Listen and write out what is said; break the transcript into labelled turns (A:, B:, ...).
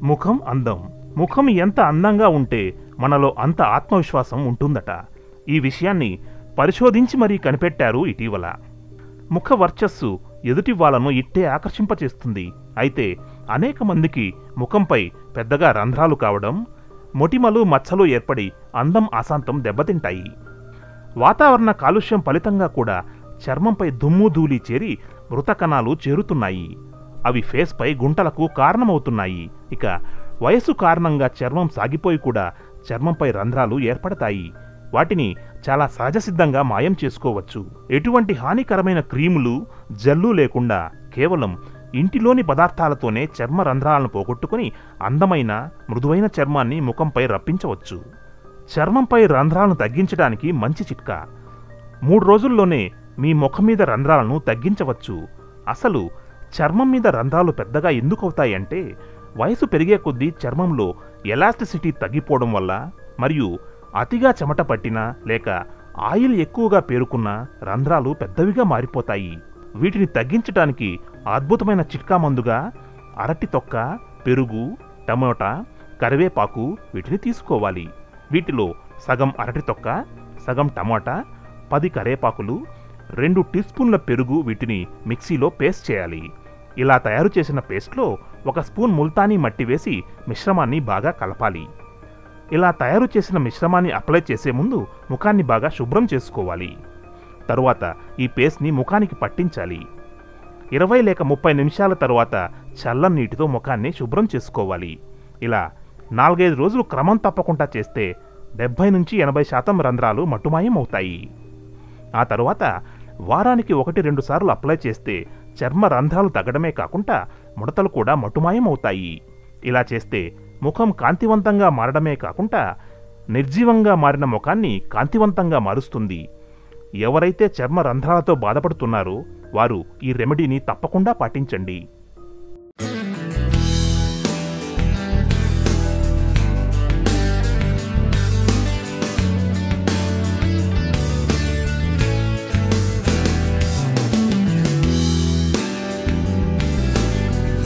A: ముఖం అందం. ముఖం ఎంత అందంగా ఉంటే మనలో అంత ఆత్మవిశ్వాసం ఉంటుందట. ఈ విషయాన్ని పరిశోధించి మరీ కనిపెట్టారు ఇటీవల. ముఖ వర్చస్సు ఎదుటి వాళ్ళను ఇట్టే ఆకర్షింపచేస్తుంది. అయితే అనేక మందికి ముఖంపై పెద్దగా రంధ్రాలు కావడం, మొటిమలు మచ్చలు ఏర్పడి అందం ఆశాంతం దెబ్బతింటాయి. వాతావరణ కాలుష్యం ఫలితంగా కూడా చర్మంపై దుమ్ము ధూళి చేరి మృత కణాలు చేరుతున్నాయి. అవి ఫేస్పై గుంటలకు కారణమవుతున్నాయి. ఇక వయసు కారణంగా చర్మం సాగిపోయి కూడా చర్మంపై రంధ్రాలు ఏర్పడతాయి. వాటిని చాలా సహజసిద్ధంగా మాయం చేసుకోవచ్చు. ఎటువంటి హానికరమైన క్రీములు, జల్లు లేకుండా కేవలం ఇంటిలోని పదార్థాలతోనే చర్మ రంధ్రాలను పోగొట్టుకుని అందమైన మృదువైన చర్మాన్ని ముఖంపై రప్పించవచ్చు. చర్మంపై రంధ్రాలను తగ్గించడానికి మంచి చిట్కా. 3 రోజుల్లోనే మీ ముఖం మీద రంధ్రాలను తగ్గించవచ్చు. అసలు చర్మం మీద రంధ్రాలు పెద్దగా ఎందుకవుతాయంటే, వయసు పెరిగే కొద్దీ చర్మంలో ఎలాస్టిసిటీ తగ్గిపోవడం వల్ల, మరియు అతిగా చెమట పట్టినా లేక ఆయిల్ ఎక్కువగా పేరుకున్న రంధ్రాలు పెద్దవిగా మారిపోతాయి. వీటిని తగ్గించడానికి అద్భుతమైన చిట్కా మందుగా అరటి తొక్క, పెరుగు, టమోటా, కరివేపాకు వీటిని తీసుకోవాలి. వీటిలో సగం అరటి తొక్క, సగం టమోటా, 10 కరివేపాకులు, 2 టీ స్పూన్ల పెరుగు వీటిని మిక్సీలో పేస్ట్ చేయాలి. ఇలా తయారు చేసిన పేస్ట్లో 1 స్పూన్ ముల్తానీ మట్టి వేసి మిశ్రమాన్ని బాగా కలపాలి. ఇలా తయారు చేసిన మిశ్రమాన్ని అప్లై చేసే ముందు ముఖాన్ని బాగా శుభ్రం చేసుకోవాలి. తరువాత ఈ పేస్ట్ని ముఖానికి పట్టించాలి. 20 లేక 30 నిమిషాల తరువాత చల్లని నీటితో ముఖాన్ని శుభ్రం చేసుకోవాలి. ఇలా 4-5 రోజులు క్రమం తప్పకుండా చేస్తే 70 నుంచి 80% రంధ్రాలు మట్టుమాయం అవుతాయి. ఆ తరువాత వారానికి 1-2 సార్లు అప్లై చేస్తే చర్మ రంధ్రాలు తగ్గడమే కాకుండా ముడతలు కూడా మట్టుమాయం అవుతాయి. ఇలా చేస్తే ముఖం కాంతివంతంగా మారడమే కాకుండా నిర్జీవంగా మారిన ముఖాన్ని కాంతివంతంగా మారుస్తుంది. ఎవరైతే చర్మ రంధ్రాలతో బాధపడుతున్నారో వారు ఈ రెమెడీని తప్పకుండా పాటించండి.